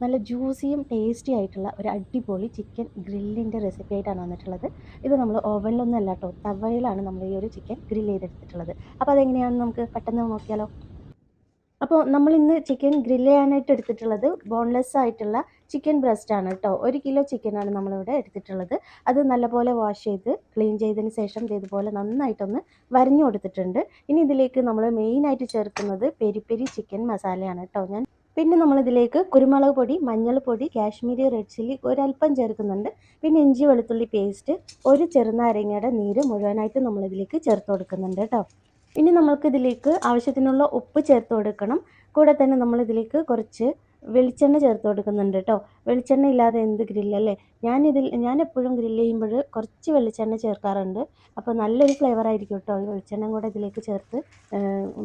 നല്ല ജ്യൂസിയും ടേസ്റ്റി ആയിട്ടുള്ള ഒരു അടിപൊളി ചിക്കൻ ഗ്രില്ലിൻ്റെ റെസിപ്പി ആയിട്ടാണ് വന്നിട്ടുള്ളത്. ഇത് നമ്മൾ ഓവനിലൊന്നും അല്ല കേട്ടോ, തവയിലാണ് നമ്മൾ ഈ ഒരു ചിക്കൻ ഗ്രില്ല് ചെയ്തെടുത്തിട്ടുള്ളത്. അപ്പോൾ അതെങ്ങനെയാണെന്ന് നമുക്ക് പെട്ടെന്ന് നോക്കിയാലോ. അപ്പോൾ നമ്മളിന്ന് ചിക്കൻ ഗ്രില്ല് ചെയ്യാനായിട്ട് എടുത്തിട്ടുള്ളത് ബോൺലെസ് ആയിട്ടുള്ള ചിക്കൻ ബ്രസ്റ്റ് ആണ് കേട്ടോ. 1 കിലോ ചിക്കനാണ് നമ്മളിവിടെ എടുത്തിട്ടുള്ളത്. അത് നല്ലപോലെ വാഷ് ചെയ്ത് ക്ലീൻ ചെയ്തതിന് ശേഷം ഇതുപോലെ നന്നായിട്ടൊന്ന് വരഞ്ഞു കൊടുത്തിട്ടുണ്ട്. ഇനി ഇതിലേക്ക് നമ്മൾ മെയിനായിട്ട് ചേർക്കുന്നത് പെരി പെരി ചിക്കൻ മസാലയാണ് കേട്ടോ. പിന്നെ നമ്മളിതിലേക്ക് കുരുമുളക് പൊടി, മഞ്ഞൾപ്പൊടി, കാശ്മീരി റെഡ് ചില്ലി ഒരല്പം ചേർക്കുന്നുണ്ട്. പിന്നെ ഇഞ്ചി വെളുത്തുള്ളി പേസ്റ്റ്, ഒരു ചെറുനാരങ്ങയുടെ നീര് മുഴുവനായിട്ട് നമ്മളിതിലേക്ക് ചേർത്ത് കൊടുക്കുന്നുണ്ട് കേട്ടോ. ഇനി നമ്മൾക്കിതിലേക്ക് ആവശ്യത്തിനുള്ള ഉപ്പ് ചേർത്ത് കൊടുക്കണം. കൂടെ തന്നെ നമ്മളിതിലേക്ക് കുറച്ച് വെളിച്ചെണ്ണ ചേർത്ത് കൊടുക്കുന്നുണ്ട് കേട്ടോ. വെളിച്ചെണ്ണ ഇല്ലാതെ എന്ത് ഗ്രില്ലല്ലേ. ഞാൻ എപ്പോഴും ഗ്രില്ല് ചെയ്യുമ്പോൾ കുറച്ച് വെളിച്ചെണ്ണ ചേർക്കാറുണ്ട്. അപ്പോൾ നല്ലൊരു ഫ്ലേവർ ആയിരിക്കും കേട്ടോ ഈ വെളിച്ചെണ്ണ കൂടെ ഇതിലേക്ക് ചേർത്ത്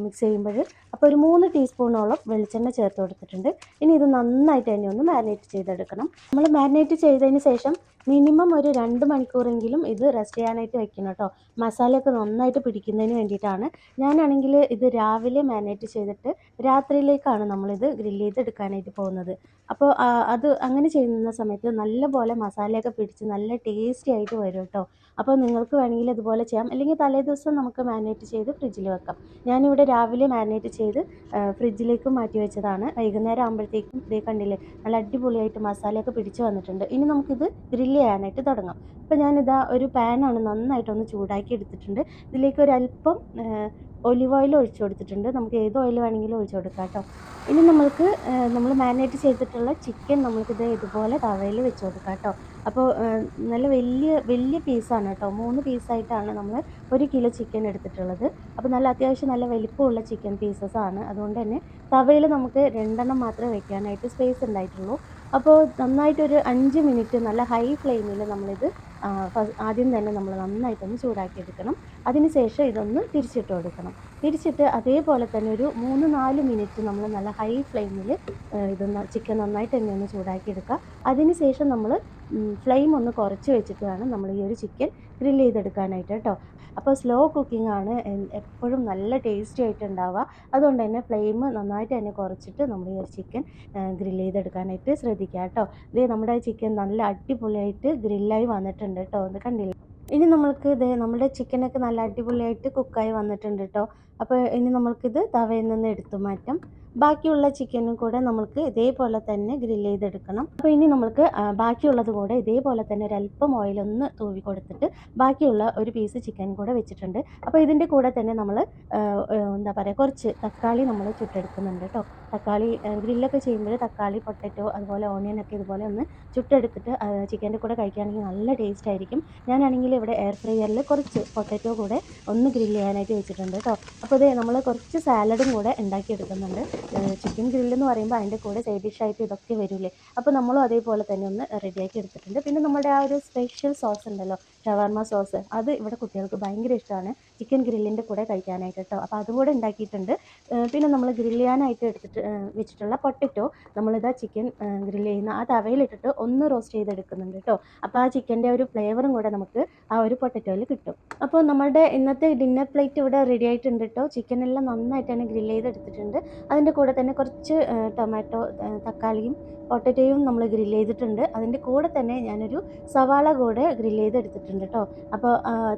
മിക്സ് ചെയ്യുമ്പോൾ. അപ്പോൾ ഒരു 3 ടീസ്പൂണോളം വെളിച്ചെണ്ണ ചേർത്ത് കൊടുത്തിട്ടുണ്ട്. ഇനി ഇത് നന്നായിട്ട് തന്നെ ഒന്ന് മാരിനേറ്റ് ചെയ്തെടുക്കണം. നമ്മൾ മാരിനേറ്റ് ചെയ്തതിന് ശേഷം മിനിമം ഒരു 2 മണിക്കൂറെങ്കിലും ഇത് റെസ്റ്റ് ചെയ്യാനായിട്ട് വെക്കണം കേട്ടോ. മസാലയൊക്കെ നന്നായിട്ട് പിടിക്കുന്നതിന് വേണ്ടിയിട്ടാണ്. ഞാനാണെങ്കിൽ ഇത് രാവിലെ മാരിനേറ്റ് ചെയ്തിട്ട് രാത്രിയിലേക്കാണ് നമ്മളിത് ഗ്രില്ല് ചെയ്തെടുക്കാനായിട്ട് പോകുന്നത്. അപ്പോൾ അത് അങ്ങനെ ചെയ്യുന്ന സമയത്ത് നല്ലപോലെ മസാലയൊക്കെ പിടിച്ച് നല്ല ടേസ്റ്റി ആയിട്ട് വരും കേട്ടോ. അപ്പോൾ നിങ്ങൾക്ക് വേണമെങ്കിൽ ഇതുപോലെ ചെയ്യാം. അല്ലെങ്കിൽ തലേദിവസം നമുക്ക് മാരിനേറ്റ് ചെയ്ത് ഫ്രിഡ്ജിൽ വെക്കാം. ഞാനിവിടെ രാവിലെ മാരിനേറ്റ് ചെയ്ത് ഫ്രിഡ്ജിലേക്ക് മാറ്റി വെച്ചതാണ്. വൈകുന്നേരം ആകുമ്പോഴത്തേക്കും ഇതേ കണ്ടില്ലേ, നല്ല അടിപൊളിയായിട്ട് മസാലയൊക്കെ പിടിച്ച് വന്നിട്ടുണ്ട്. ഇനി നമുക്കിത് ഗ്രില്ല് ചെയ്യാനായിട്ട് തുടങ്ങാം. അപ്പോൾ ഞാനിതാ ഒരു പാനാണ് നന്നായിട്ടൊന്ന് ചൂടാക്കി എടുത്തിട്ടുണ്ട്. ഇതിലേക്ക് ഒരല്പം ഒലിവ് ഓയിൽ ഒഴിച്ചു കൊടുത്തിട്ടുണ്ട്. നമുക്ക് ഏത് ഓയിൽ വേണമെങ്കിലും ഒഴിച്ചു കൊടുക്കാം കേട്ടോ. ഇനി നമ്മൾ മാരിനേറ്റ് ചെയ്തിട്ടുള്ള ചിക്കൻ നമുക്കിത് ഇതുപോലെ തവയിൽ വെച്ച് കൊടുക്കാം കേട്ടോ. അപ്പോൾ നല്ല വലിയ പീസാണ് കേട്ടോ. 3 പീസായിട്ടാണ് നമ്മൾ 1 കിലോ ചിക്കൻ എടുത്തിട്ടുള്ളത്. അപ്പോൾ അത്യാവശ്യം നല്ല വലിപ്പമുള്ള ചിക്കൻ പീസസ് ആണ്. അതുകൊണ്ട് തന്നെ തവയിൽ നമുക്ക് 2 മാത്രമേ വെക്കാനായിട്ട് സ്പേസ് ഉണ്ടായിട്ടുള്ളൂ. അപ്പോൾ നന്നായിട്ടൊരു 5 മിനിറ്റ് നല്ല ഹൈ ഫ്ലെയിമിൽ നമ്മളിത് ആദ്യം തന്നെ നമ്മൾ നന്നായിട്ടൊന്ന് ചൂടാക്കി എടുക്കണം. അതിന് ശേഷം ഇതൊന്ന് തിരിച്ചിട്ട് കൊടുക്കണം. തിരിച്ചിട്ട് അതേപോലെ തന്നെ ഒരു 3-4 മിനിറ്റ് നമ്മൾ നല്ല ഹൈ ഫ്ലെയിമിൽ ചിക്കൻ നന്നായിട്ട് തന്നെ ഒന്ന് ചൂടാക്കി എടുക്കുക. അതിന് ശേഷം നമ്മൾ ഫ്ലെയിം ഒന്ന് കുറച്ച് വെച്ചിട്ട് വേണം നമ്മൾ ഈ ഒരു ചിക്കൻ ഗ്രില്ല് ചെയ്തെടുക്കാനായിട്ട് കേട്ടോ. അപ്പോൾ സ്ലോ കുക്കിംഗ് ആണ് എപ്പോഴും നല്ല ടേസ്റ്റി ആയിട്ട് ഉണ്ടാവുക. അതുകൊണ്ട് തന്നെ ഫ്ലെയിം നന്നായിട്ട് തന്നെ കുറച്ചിട്ട് നമ്മൾ ഈ ഒരു ചിക്കൻ ഗ്രില്ല് ചെയ്തെടുക്കാനായിട്ട് ശ്രദ്ധിക്കുക കേട്ടോ. ഇത് നമ്മുടെ ചിക്കൻ നല്ല അടിപൊളിയായിട്ട് ഗ്രില്ലായി വന്നിട്ടുണ്ട് കേട്ടോ. ഇത് കണ്ടില്ല. ഇനി നമ്മുടെ ചിക്കനൊക്കെ നല്ല അടിപൊളിയായിട്ട് കുക്കായി വന്നിട്ടുണ്ട് കേട്ടോ. അപ്പോൾ ഇനി നമ്മൾക്കിത് തവയിൽ നിന്ന് എടുത്തു മാറ്റാം. ബാക്കിയുള്ള ചിക്കനും കൂടെ നമുക്ക് ഇതേപോലെ തന്നെ ഗ്രില്ല് ചെയ്തെടുക്കണം. അപ്പോൾ ഇനി നമുക്ക് ബാക്കിയുള്ളത് കൂടെ ഇതേപോലെ തന്നെ ഒരല്പം ഓയിലൊന്ന് തൂവി കൊടുത്തിട്ട് ബാക്കിയുള്ള ഒരു പീസ് ചിക്കൻ കൂടെ വെച്ചിട്ടുണ്ട്. അപ്പോൾ ഇതിൻ്റെ കൂടെ തന്നെ നമ്മൾ എന്താ പറയുക, കുറച്ച് തക്കാളി നമ്മൾ ചുട്ടെടുക്കുന്നുണ്ട് കേട്ടോ. തക്കാളി ഗ്രില്ലൊക്കെ ചെയ്യുമ്പോൾ തക്കാളി, പൊട്ടറ്റോ, അതുപോലെ ഓണിയനൊക്കെ ഇതുപോലെ ഒന്ന് ചുട്ടെടുത്തിട്ട് ചിക്കൻ്റെ കൂടെ കഴിക്കുകയാണെങ്കിൽ നല്ല ടേസ്റ്റ് ആയിരിക്കും. ഞാനാണെങ്കിൽ ഇവിടെ എയർ ഫ്രയറിൽ കുറച്ച് പൊട്ടറ്റോ കൂടെ ഒന്ന് ഗ്രില്ല് ചെയ്യാനായിട്ട് വെച്ചിട്ടുണ്ട് കേട്ടോ. അപ്പോൾ നമ്മൾ കുറച്ച് സാലഡും കൂടെ ഉണ്ടാക്കിയെടുക്കുന്നുണ്ട്. ചിക്കൻ ഗ്രില്ലെന്ന് പറയുമ്പോൾ അതിൻ്റെ കൂടെ സൈഡ് ഡിഷായിട്ട് ഇതൊക്കെ വരില്ലേ. അപ്പോൾ നമ്മളും അതേപോലെ തന്നെ ഒന്ന് റെഡിയാക്കി എടുത്തിട്ടുണ്ട്. പിന്നെ നമ്മുടെ ആ ഒരു സ്പെഷ്യൽ സോസ് ഉണ്ടല്ലോ, ഷവർമ സോസ്, അത് ഇവിടെ കുട്ടികൾക്ക് ഭയങ്കര ഇഷ്ടമാണ് ചിക്കൻ ഗ്രില്ലിൻ്റെ കൂടെ കഴിക്കാനായിട്ട് കേട്ടോ. അപ്പോൾ അതും കൂടെ ഉണ്ടാക്കിയിട്ടുണ്ട്. പിന്നെ നമ്മൾ ഗ്രില്ല് ചെയ്യാനായിട്ട് വെച്ചിട്ടുള്ള പൊട്ടറ്റോ നമ്മളിതാ ചിക്കൻ ഗ്രില്ല് ചെയ്യുന്ന ആ തവയിലിട്ടിട്ട് ഒന്ന് റോസ്റ്റ് ചെയ്തെടുക്കുന്നുണ്ട് കേട്ടോ. അപ്പോൾ ആ ചിക്കൻ്റെ ഒരു ഫ്ലേവറും കൂടെ നമുക്ക് ആ ഒരു പൊട്ടറ്റോയിൽ കിട്ടും. അപ്പോൾ നമ്മുടെ ഇന്നത്തെ ഡിന്നർ പ്ലേറ്റ് ഇവിടെ റെഡി ആയിട്ടുണ്ട് കേട്ടോ. ചിക്കനെല്ലാം നന്നായിട്ട് തന്നെ ഗ്രില്ല് ചെയ്തെടുത്തിട്ടുണ്ട്. അതിൻ്റെ കൂടെ തന്നെ കുറച്ച് ടൊമാറ്റോ, തക്കാളിയും പൊട്ടറ്റോയും നമ്മൾ ഗ്രില്ല് ചെയ്തിട്ടുണ്ട്. അതിൻ്റെ കൂടെ തന്നെ ഞാനൊരു സവാള കൂടെ ഗ്രില്ല് ചെയ്തെടുത്തിട്ടുണ്ട് കേട്ടോ. അപ്പോൾ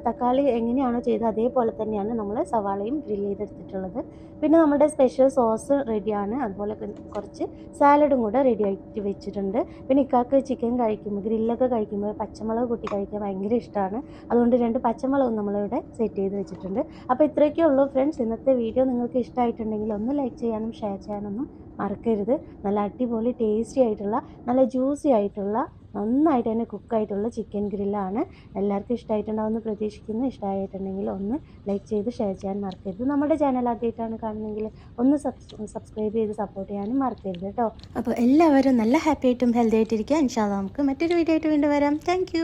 തക്കാളി എങ്ങനെയാണോ ചെയ്തത് അതേപോലെ തന്നെയാണ് നമ്മൾ സവാളയും ഗ്രില്ല് ചെയ്തെടുത്തിട്ടുള്ളത്. പിന്നെ നമ്മുടെ സ്പെഷ്യൽ സോസ് റെഡിയാണ്. അതുപോലെ കുറച്ച് സാലഡും കൂടെ റെഡി ആയിട്ട് വെച്ചിട്ടുണ്ട്. പിന്നെ ഇക്കാക്ക് ചിക്കൻ കഴിക്കുമ്പോൾ, ഗ്രില്ലൊക്കെ കഴിക്കുമ്പോൾ പച്ചമുളക് കൂട്ടി കഴിക്കാൻ ഭയങ്കര ഇഷ്ടമാണ്. അതുകൊണ്ട് 2 പച്ചമുളകും നമ്മളിവിടെ സെറ്റ് ചെയ്ത് വെച്ചിട്ടുണ്ട്. അപ്പോൾ ഇത്രയൊക്കെ ഉള്ളൂ ഫ്രണ്ട്സ്. ഇന്നത്തെ വീഡിയോ നിങ്ങൾക്ക് ഇഷ്ടമായിട്ടുണ്ടെങ്കിൽ ഒന്ന് ലൈക്ക് ചെയ്യാനും ഷെയർ ചെയ്യാനൊന്നും മറക്കരുത്. നല്ല അടിപൊളി ടേസ്റ്റി ആയിട്ടുള്ള നല്ല ജ്യൂസി ആയിട്ടുള്ള നന്നായിട്ട് തന്നെ കുക്കായിട്ടുള്ള ചിക്കൻ ഗ്രില്ലാണ്. എല്ലാവർക്കും ഇഷ്ടമായിട്ടുണ്ടാവുമെന്ന് പ്രതീക്ഷിക്കുന്നു. ഇഷ്ടമായിട്ടുണ്ടെങ്കിൽ ഒന്ന് ലൈക്ക് ചെയ്ത് ഷെയർ ചെയ്യാൻ മറക്കരുത്. നമ്മുടെ ചാനൽ ആദ്യമായിട്ടാണ് കാണുന്നതെങ്കിൽ ഒന്ന് സബ്സ്ക്രൈബ് ചെയ്ത് സപ്പോർട്ട് ചെയ്യാനും മറക്കരുത് കേട്ടോ. അപ്പോൾ എല്ലാവരും നല്ല ഹാപ്പി ആയിട്ടും ഹെൽത്തി ആയിട്ടിരിക്കുക. ഇൻഷാ അല്ലാഹ് നമുക്ക് മറ്റൊരു വീഡിയോ ആയിട്ട് വീണ്ടും വരാം. താങ്ക്